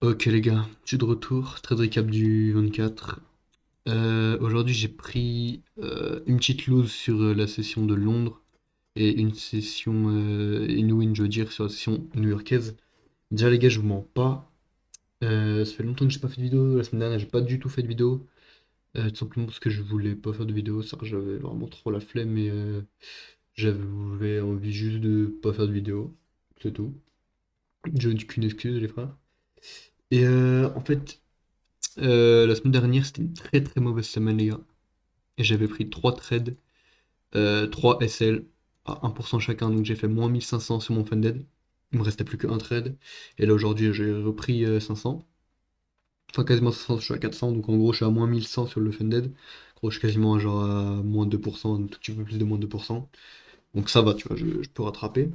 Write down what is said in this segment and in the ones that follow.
Ok les gars, je suis de retour, trade recap du 24. Aujourd'hui j'ai pris une petite loose sur la session de Londres et une session, une win je veux dire, sur la session new-yorkaise. Déjà les gars je vous mens pas, ça fait longtemps que j'ai pas fait de vidéo, la semaine dernière j'ai pas du tout fait de vidéo, tout simplement parce que je voulais pas faire de vidéo, ça j'avais vraiment trop la flemme et j'avais envie juste de pas faire de vidéo, c'est tout. Je n'ai qu'une excuse les frères. Et en fait... la semaine dernière, c'était une très très mauvaise semaine, les gars. Et j'avais pris 3 trades, 3 SL à 1% chacun, donc j'ai fait moins 1500 sur mon funded. Il me restait plus qu'un trade. Et là aujourd'hui, j'ai repris 500. Enfin, quasiment 500, je suis à 400, donc en gros, je suis à moins 1100 sur le funded. En gros, je suis quasiment genre à moins 2%, un tout petit peu plus de moins 2%. Donc ça va, tu vois, je peux rattraper.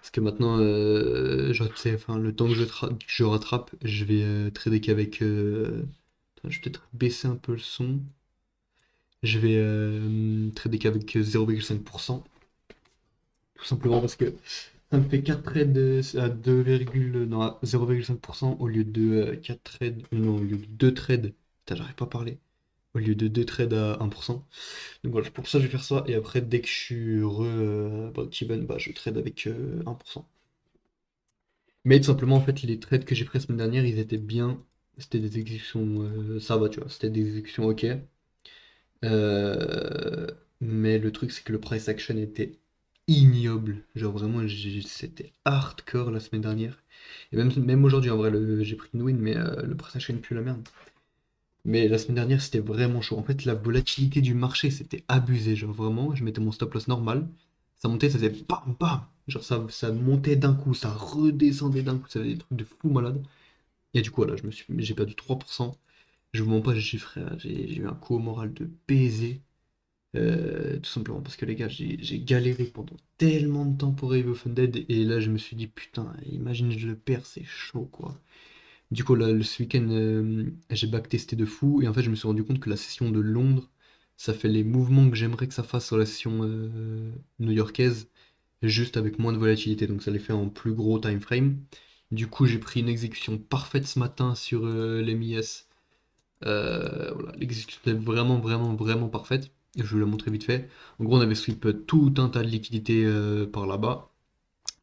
Parce que maintenant, tu sais, enfin, le temps que je rattrape, je vais trader qu'avec. Attends, je vais peut-être baisser un peu le son. Je vais trader qu'avec 0,5%. Tout simplement parce que ça me fait 4 trades à 2, non, à 0,5% au lieu de 4 trades, non, au lieu de 2 trades. Putain, j'arrive pas à parler. Au lieu de 2 trades à 1%. Donc voilà, pour ça je vais faire ça. Et après, dès que je suis break-even, bah, je trade avec 1%. Mais tout simplement, en fait, les trades que j'ai pris la semaine dernière, ils étaient bien. C'était des exécutions, ça va, tu vois. C'était des exécutions ok. Euh, mais le truc, c'est que le price action était ignoble. Genre vraiment, c'était hardcore la semaine dernière. Et même aujourd'hui, en vrai, j'ai pris une win, mais le price action pue la merde. Mais la semaine dernière, c'était vraiment chaud. En fait, la volatilité du marché, c'était abusé. Genre vraiment, je mettais mon stop loss normal. Ça montait, ça faisait bam bam. Genre ça montait d'un coup, ça redescendait d'un coup. Ça faisait des trucs de fou malade. Et du coup, voilà, j'ai perdu 3%. Je vous mens pas, frère, j'ai eu un coup au moral de baiser. Tout simplement parce que les gars, j'ai galéré pendant tellement de temps pour arriver au Funded et là je me suis dit putain, imagine je le perds, c'est chaud quoi. Du coup là, ce week-end, j'ai backtesté de fou et en fait je me suis rendu compte que la session de Londres, ça fait les mouvements que j'aimerais que ça fasse sur la session new-yorkaise, juste avec moins de volatilité, donc ça les fait en plus gros time frame. Du coup j'ai pris une exécution parfaite ce matin sur l'MIS. Voilà, l'exécution était vraiment, vraiment, vraiment parfaite. Et je vais la montrer vite fait. En gros, on avait sweep tout un tas de liquidités par là-bas.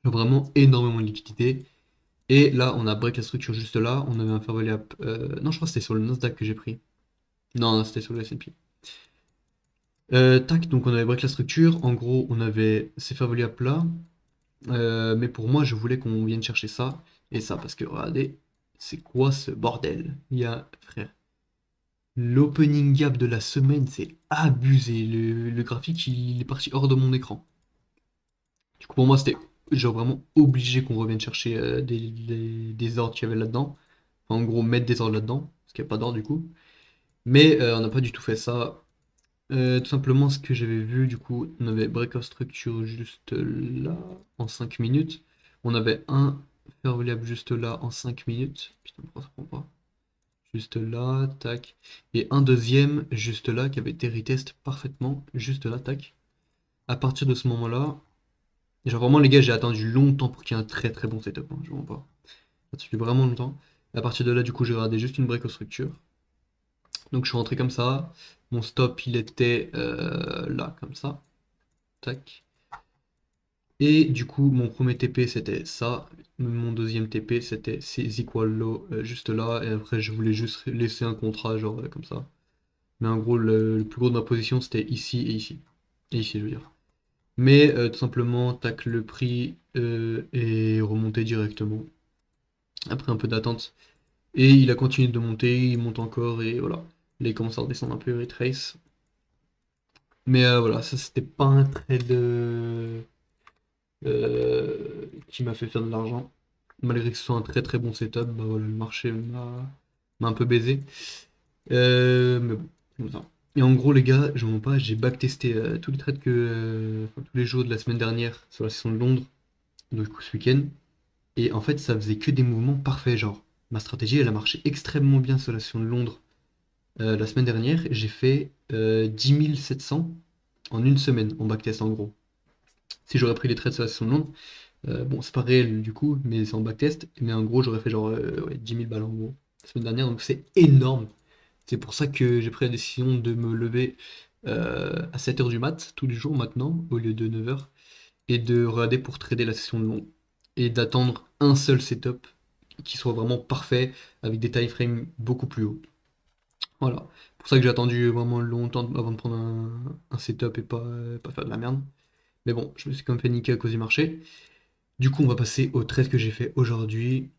Vraiment énormément de liquidités. Et là, on a break la structure juste là. On avait un fair value up. Non, je crois que c'était sur le Nasdaq que j'ai pris. Non, non, c'était sur le S&P. Tac, donc on avait break la structure. En gros, on avait ces fair value up là. Mais pour moi, je voulais qu'on vienne chercher ça et ça. Parce que regardez, c'est quoi ce bordel? Il y a, frère. L'opening gap de la semaine, c'est abusé. Le graphique, il est parti hors de mon écran. Du coup, pour moi, c'était genre vraiment obligé qu'on revienne chercher des ordres qu'il y avait là-dedans. Enfin, en gros, mettre des ordres là-dedans, parce qu'il n'y a pas d'ordre du coup. Mais on n'a pas du tout fait ça. Tout simplement, ce que j'avais vu, du coup, on avait break of structure juste là, en 5 minutes. On avait un fair value juste là, en 5 minutes. Putain, pourquoi ça prend pas? Juste là, tac. Et un deuxième, juste là, qui avait été retest parfaitement, juste là, tac. À partir de ce moment-là, genre vraiment les gars, j'ai attendu longtemps pour qu'il y ait un très très bon setup, hein, je vous mens pas. J'ai attendu vraiment longtemps. À partir de là, du coup, j'ai regardé juste une break of structure. Donc je suis rentré comme ça. Mon stop, il était là, comme ça. Tac. Et du coup, mon premier TP, c'était ça. Mon deuxième TP, c'était ces equal low, juste là. Et après, je voulais juste laisser un contrat, genre comme ça. Mais en gros, le plus gros de ma position, c'était ici et ici. Et ici, je veux dire. Mais tout simplement, tac, le prix est remonté directement. Après un peu d'attente. Et il a continué de monter, il monte encore, et voilà. Là, il commence à redescendre un peu, il retrace. Mais voilà, ça, c'était pas un trade qui m'a fait faire de l'argent. Malgré que ce soit un très très bon setup, bah voilà, le marché m'a un peu baisé. Mais bon, comme ça. Et en gros, les gars, je vous mens pas, j'ai backtesté tous les trades enfin, tous les jours de la semaine dernière sur la session de Londres, donc du coup ce week-end. Et en fait, ça faisait que des mouvements parfaits. Genre, ma stratégie, elle a marché extrêmement bien sur la session de Londres la semaine dernière. J'ai fait 10 700 en une semaine en backtest en gros. Si j'aurais pris les trades sur la session de Londres. Bon, c'est pas réel du coup, mais c'est en backtest. Mais en gros, j'aurais fait genre ouais, 10 000 balles en gros la semaine dernière, donc c'est énorme. C'est pour ça que j'ai pris la décision de me lever à 7 heures du mat tous les jours maintenant, au lieu de 9 heures, et de regarder pour trader la session de long. Et d'attendre un seul setup qui soit vraiment parfait, avec des time frames beaucoup plus hauts. Voilà. Pour ça que j'ai attendu vraiment longtemps avant de prendre un setup et pas faire de la merde. Mais bon, je me suis quand même fait niquer à cause du marché. Du coup, on va passer au trade que j'ai fait aujourd'hui.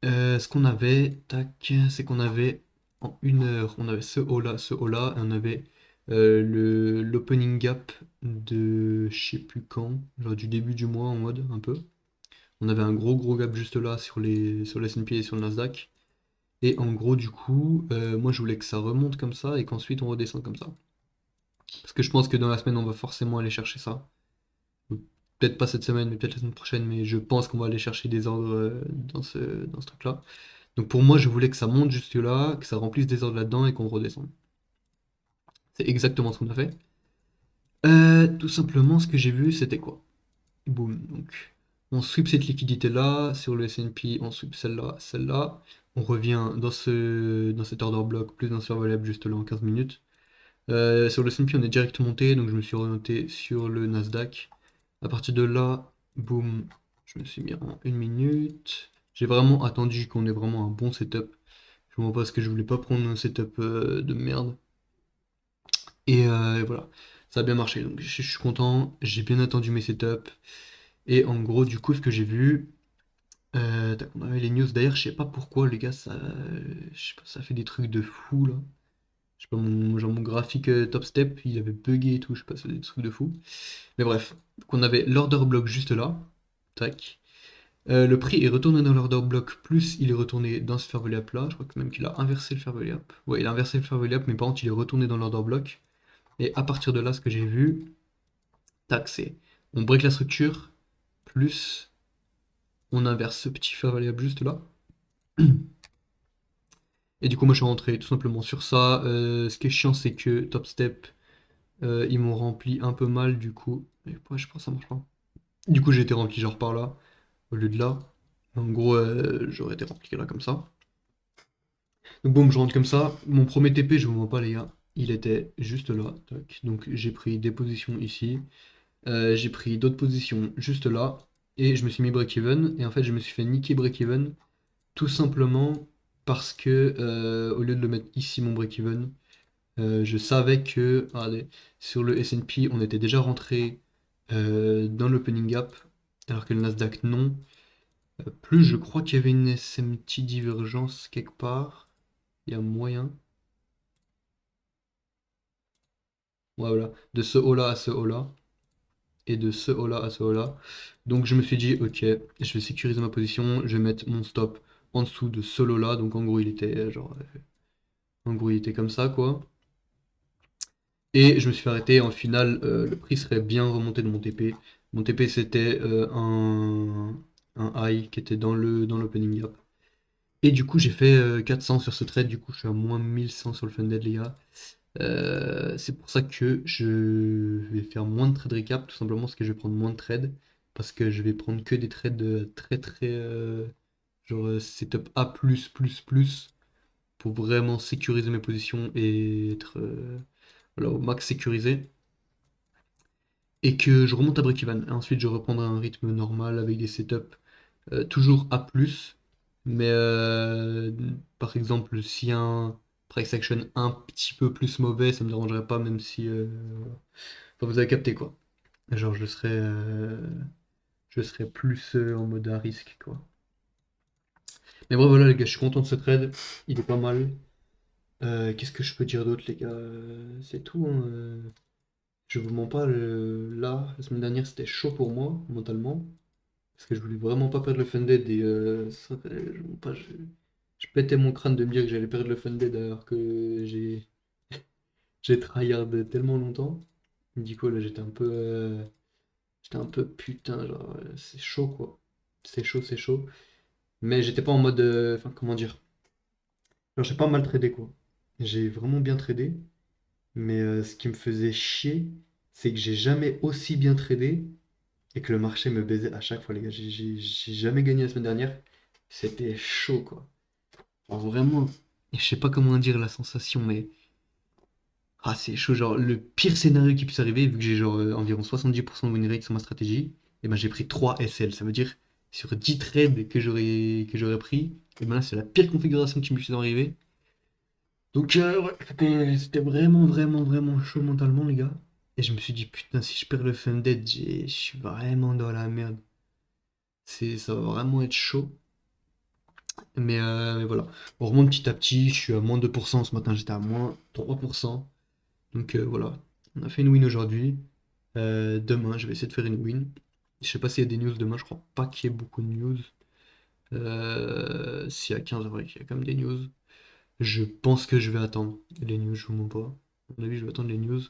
Ce qu'on avait, tac, c'est qu'on avait en 1 heure, on avait ce haut-là, et on avait l'opening gap de je sais plus quand, genre du début du mois en mode un peu. On avait un gros gap juste là sur le S&P et sur le Nasdaq. Et en gros, du coup, moi je voulais que ça remonte comme ça et qu'ensuite on redescende comme ça. Parce que je pense que dans la semaine, on va forcément aller chercher ça. Peut-être pas cette semaine, mais peut-être la semaine prochaine, mais je pense qu'on va aller chercher des ordres dans ce truc-là. Donc pour moi, je voulais que ça monte jusque là, que ça remplisse des ordres là-dedans et qu'on redescende. C'est exactement ce qu'on a fait. Tout simplement, ce que j'ai vu, c'était quoi? Boum. Donc, on sweep cette liquidité-là, sur le S&P, on sweep celle-là, celle-là. On revient dans cet order block, plus dans ce variable juste là en 15 minutes. Sur le S&P, on est direct monté, donc je me suis orienté sur le Nasdaq. À partir de là, boum, je me suis mis en 1 minute. J'ai vraiment attendu qu'on ait vraiment un bon setup. Je vois pas parce que je voulais pas prendre un setup de merde. Et voilà, ça a bien marché. Donc je suis content, j'ai bien attendu mes setups. Et en gros, du coup, ce que j'ai vu, tac, on avait les news. D'ailleurs, je sais pas pourquoi, les gars, je sais pas, ça fait des trucs de fou là. Je sais pas, genre mon graphique top step, il avait bugué et tout, je sais pas, ça faisait des trucs de fou. Mais bref, donc on avait l'order block juste là. Tac. Le prix est retourné dans l'order block, plus il est retourné dans ce fair value up là. Je crois que même qu'il a inversé le fair value up. Ouais, il a inversé le fair value up, mais par contre, il est retourné dans l'order block. Et à partir de là, ce que j'ai vu, tac, c'est on break la structure, plus on inverse ce petit fair value up juste là. Et du coup, moi, je suis rentré tout simplement sur ça. Ce qui est chiant, c'est que Top Step, ils m'ont rempli un peu mal, du coup. Mais pourquoi je pense que ça marche pas. Du coup, j'ai été rempli genre par là, au lieu de là. En gros, j'aurais été rempli là comme ça. Donc, boum, je rentre comme ça. Mon premier TP, je vous vois pas, les gars. Il était juste là. Tac. Donc, j'ai pris des positions ici. J'ai pris d'autres positions juste là. Et je me suis mis break-even. Et en fait, je me suis fait niquer break-even. Tout simplement parce que, au lieu de le mettre ici, mon break-even, je savais que, regardez, sur le S&P, on était déjà rentré dans l'opening gap, alors que le Nasdaq, non. Plus, je crois qu'il y avait une SMT divergence quelque part. Il y a moyen. Ouais, voilà. De ce haut-là à ce haut-là. Et de ce haut-là à ce haut-là. Donc, je me suis dit, ok, je vais sécuriser ma position. Je vais mettre mon stop en dessous de ce lot-là. Donc, en gros, il était genre. En gros, il était comme ça, quoi. Et je me suis fait arrêter. En finale, le prix serait bien remonté de mon TP. Mon TP, c'était un high qui était dans l'opening gap. Et du coup, j'ai fait 400 sur ce trade. Du coup, je suis à moins 1100 sur le funded, les gars. C'est pour ça que je vais faire moins de trade recap, tout simplement parce que je vais prendre moins de trades. Parce que je vais prendre que des trades très genre setup A+++, pour vraiment sécuriser mes positions et être voilà, au max sécurisé. Et que je remonte à break-even. Ensuite, je reprendrai un rythme normal avec des setups toujours A+. Mais par exemple, si un price action un petit peu plus mauvais, ça me dérangerait pas, même si enfin, vous avez capté quoi. Genre je serais plus en mode à risque quoi. Mais bon voilà les gars, je suis content de ce trade, il est pas mal. Qu'est-ce que je peux dire d'autre les gars? C'est tout, hein. Je vous mens pas, là, la semaine dernière c'était chaud pour moi mentalement. Parce que je voulais vraiment pas perdre le Funded et je, vous mens pas, je pétais mon crâne de me dire que j'allais perdre le Funded alors que j'ai tryhard tellement longtemps. Du coup là j'étais un peu putain, genre c'est chaud quoi. C'est chaud. Mais j'étais pas en mode, enfin comment dire, genre j'ai pas mal tradé quoi. J'ai vraiment bien tradé, mais ce qui me faisait chier, c'est que j'ai jamais aussi bien tradé et que le marché me baisait à chaque fois, les gars. J'ai jamais gagné la semaine dernière. C'était chaud, quoi. Alors vraiment, je sais pas comment dire la sensation, mais ah, c'est chaud. Genre, le pire scénario qui puisse arriver, vu que j'ai genre environ 70% de win rate sur ma stratégie, et ben j'ai pris 3 SL. Ça veut dire sur 10 trades que j'aurais pris, et ben là c'est la pire configuration qui me puisse arriver. Donc ouais, c'était vraiment, vraiment, vraiment chaud mentalement, les gars. Et je me suis dit, putain, si je perds le Funded, je suis vraiment dans la merde. Ça va vraiment être chaud. Mais voilà, on remonte petit à petit. Je suis à moins 2%. Ce matin, j'étais à moins 3%. Donc voilà, on a fait une win aujourd'hui. Demain, je vais essayer de faire une win. Je sais pas s'il y a des news demain, je crois pas qu'il y ait beaucoup de news. S'il y a 15 heures, il y a quand même des news. Je pense que je vais attendre les news, je vous mens pas. À mon avis, je vais attendre les news.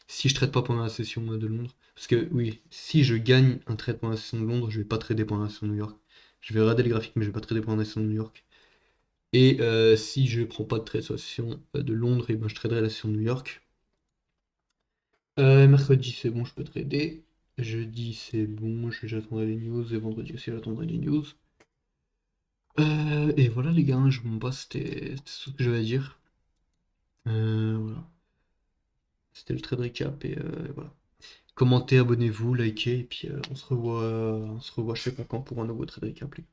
Si je trade pas pendant la session de Londres. Parce que oui, si je gagne un trade pendant la session de Londres, je vais pas trader pendant la session de New York. Je vais regarder les graphiques, mais je vais pas trader pendant la session de New York. Et si je prends pas de trade sur la session de Londres, et ben je traderai la session de New York. Mercredi, c'est bon, je peux trader. Jeudi, c'est bon, j'attendrai les news. Et vendredi aussi, j'attendrai les news. Et voilà, les gars, hein, je vous pas, c'était ce que j'avais à dire. Voilà, c'était le trade recap. Et voilà. Commentez, abonnez-vous, likez. Et puis on se revoit, je sais pas quand, pour un nouveau trade recap. Les gars.